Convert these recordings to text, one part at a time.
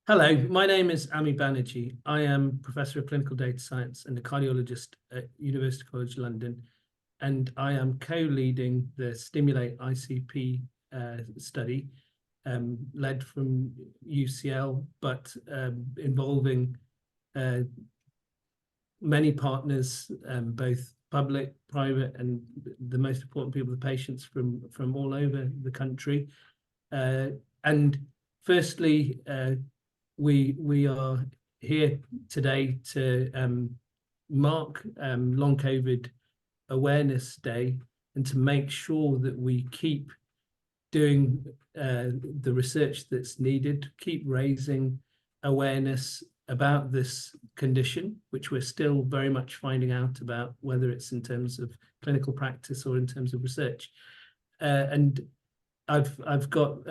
Hello, my name is Banerjee. I am Professor of Clinical Data Science and a cardiologist at University College London, and I am co-leading the STIMULATE-ICP study, led from UCL, but involving many partners, both public, private, and the most important people, the patients from all over the country. And firstly, we are here today to mark Long COVID Awareness Day and to make sure that we keep doing the research that's needed, keep raising awareness about this condition, which we're still very much finding out about, whether it's in terms of clinical practice or in terms of research. And I've got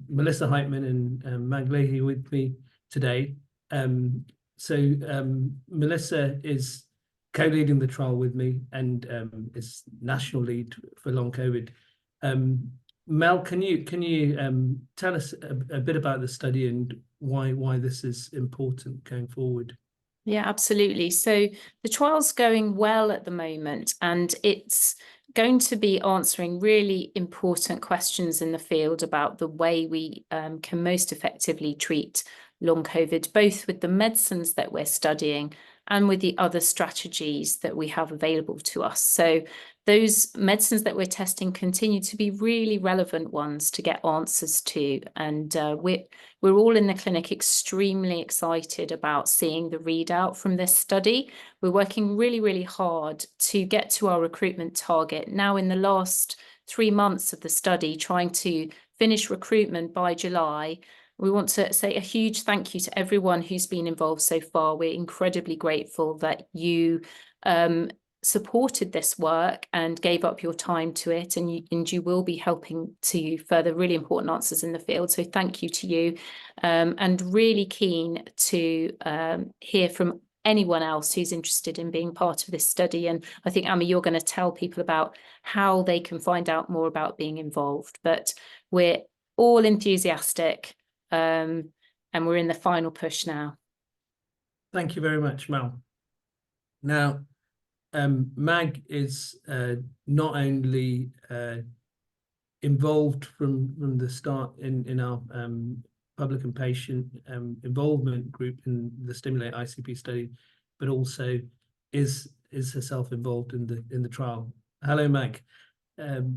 Melissa Heightman and Mag Leahy with me today. Melissa is co-leading the trial with me and is national lead for Long COVID. Mel, can you tell us a bit about the study and why this is important going forward? Yeah, absolutely. So the trial's going well at the moment, and it's going to be answering really important questions in the field about the way we can most effectively treat long COVID, both with the medicines that we're studying and with the other strategies that we have available to us. So those medicines that we're testing continue to be really relevant ones to get answers to. And we're all in the clinic extremely excited about seeing the readout from this study. We're working really, really hard to get to our recruitment target now in the last 3 months of the study, trying to finish recruitment by July. We want to say a huge thank you to everyone who's been involved so far. We're incredibly grateful that you supported this work and gave up your time to it, and you will be helping to further really important answers in the field. So thank you to you, and really keen to hear from anyone else who's interested in being part of this study. And I think, Ami, you're going to tell people about how they can find out more about being involved. But we're all enthusiastic, and we're in the final push now. Thank you very much, Mel. Now, Mag is not only involved from the start in our public and patient involvement group in the STIMULATE-ICP study, but also is herself involved in the trial. Hello, Mag.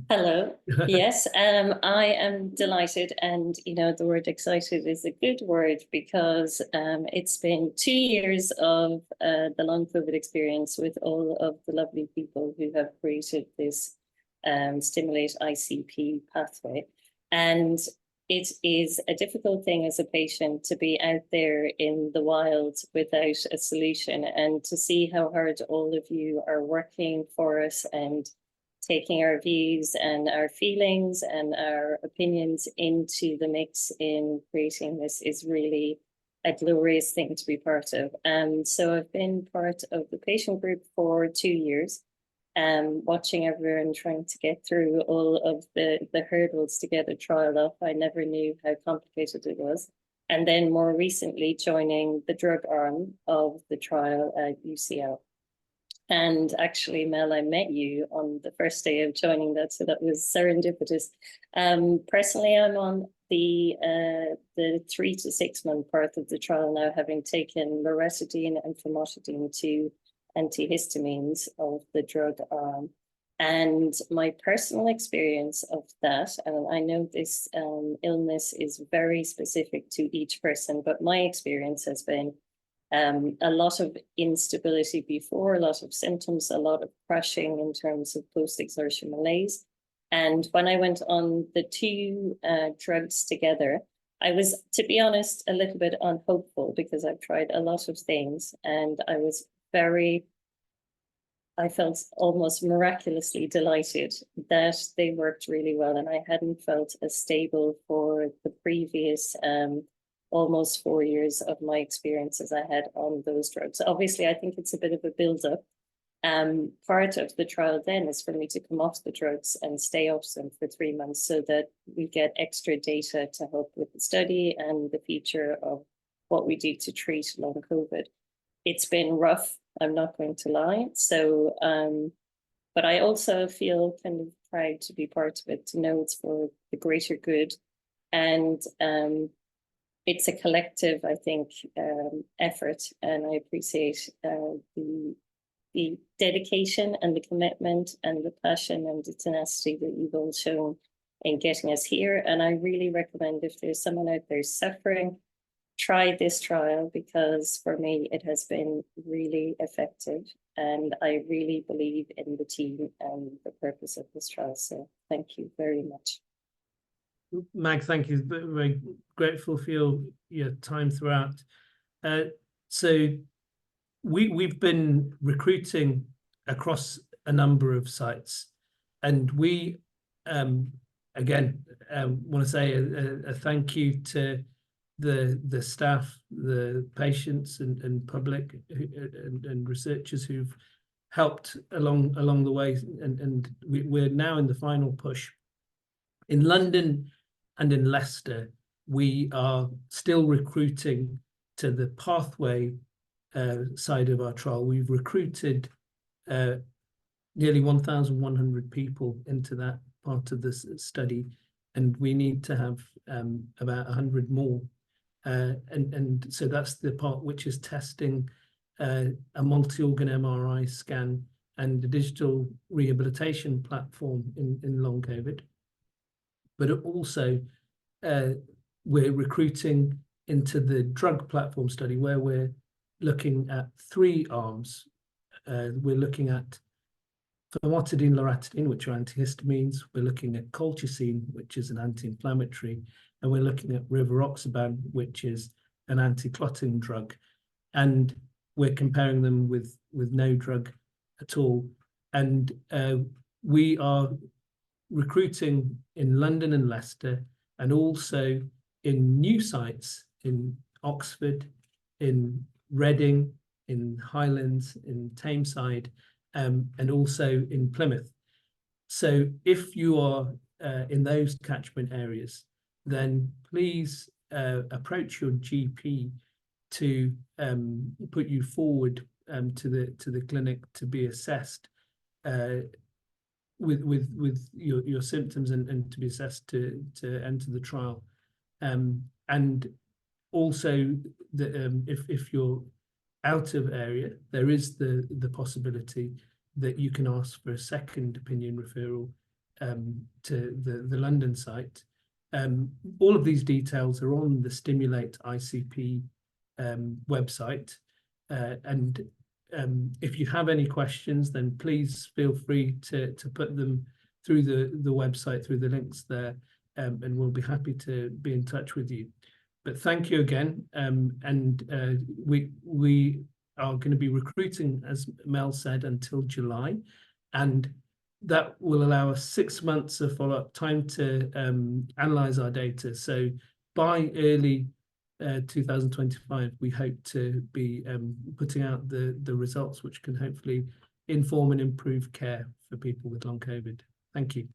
Hello. Yes, I am delighted, and the word excited is a good word because it's been 2 years of the long COVID experience with all of the lovely people who have created this STIMULATE-ICP pathway. And it is a difficult thing as a patient to be out there in the wild without a solution, and to see how hard all of you are working for us and taking our views and our feelings and our opinions into the mix in creating this is really a glorious thing to be part of. So I've been part of the patient group for 2 years, watching everyone trying to get through all of the hurdles to get a trial up. I never knew how complicated it was. And then more recently joining the drug arm of the trial at UCL. And actually, Mel, I met you on the first day of joining that, so that was serendipitous. Personally, I'm on the 3 to 6 month part of the trial now, having taken loratadine and famotidine, 2 antihistamines of the drug arm. And my personal experience of that, and I know this illness is very specific to each person, but my experience has been a lot of instability before, a lot of symptoms, a lot of crashing in terms of post-exertion malaise. And when I went on the 2 drugs together, I was, to be honest, a little bit unhopeful because I've tried a lot of things, and I felt almost miraculously delighted that they worked really well, and I hadn't felt as stable for the previous almost 4 years of my experiences I had on those drugs. Obviously, I think it's a bit of a build-up. Part of the trial then is for me to come off the drugs and stay off them for 3 months so that we get extra data to help with the study and the future of what we do to treat long COVID. It's been rough, I'm not going to lie. So, but I also feel kind of proud to be part of it, to know it's for the greater good. And it's a collective, I think, effort, and I appreciate the dedication and the commitment and the passion and the tenacity that you've all shown in getting us here. And I really recommend, if there's someone out there suffering, try this trial, because for me it has been really effective, and I really believe in the team and the purpose of this trial. So thank you very much. Mag, thank you. Very grateful for your time throughout. So we've been recruiting across a number of sites, and we again want to say a thank you to the staff, the patients and public and researchers who've helped along the way, and we're now in the final push. In London and in Leicester, we are still recruiting to the pathway side of our trial. We've recruited nearly 1,100 people into that part of this study, and we need to have about 100 more. And so that's the part which is testing a multi-organ MRI scan and a digital rehabilitation platform in long COVID. But also we're recruiting into the drug platform study, where we're looking at 3 arms. We're looking at famotidine, loratadine, which are antihistamines. We're looking at colchicine, which is an anti-inflammatory, and we're looking at rivaroxaban, which is an anti-clotting drug. And we're comparing them with no drug at all. And we are recruiting in London and Leicester, and also in new sites in Oxford, in Reading, in Highlands, in Tameside, and also in Plymouth. So if you are in those catchment areas, then please approach your GP to put you forward to the clinic to be assessed with your symptoms and to be assessed to enter the trial. And also if you're out of area, there is the possibility that you can ask for a second opinion referral to the London site. All of these details are on the STIMULATE-ICP website, and if you have any questions, then please feel free to put them through the website, through the links there, and we'll be happy to be in touch with you. But thank you again, and we are going to be recruiting, as Mel said, until July, and that will allow us 6 months of follow-up time to analyze our data. So by early 2025, we hope to be putting out the results, which can hopefully inform and improve care for people with long COVID. Thank you.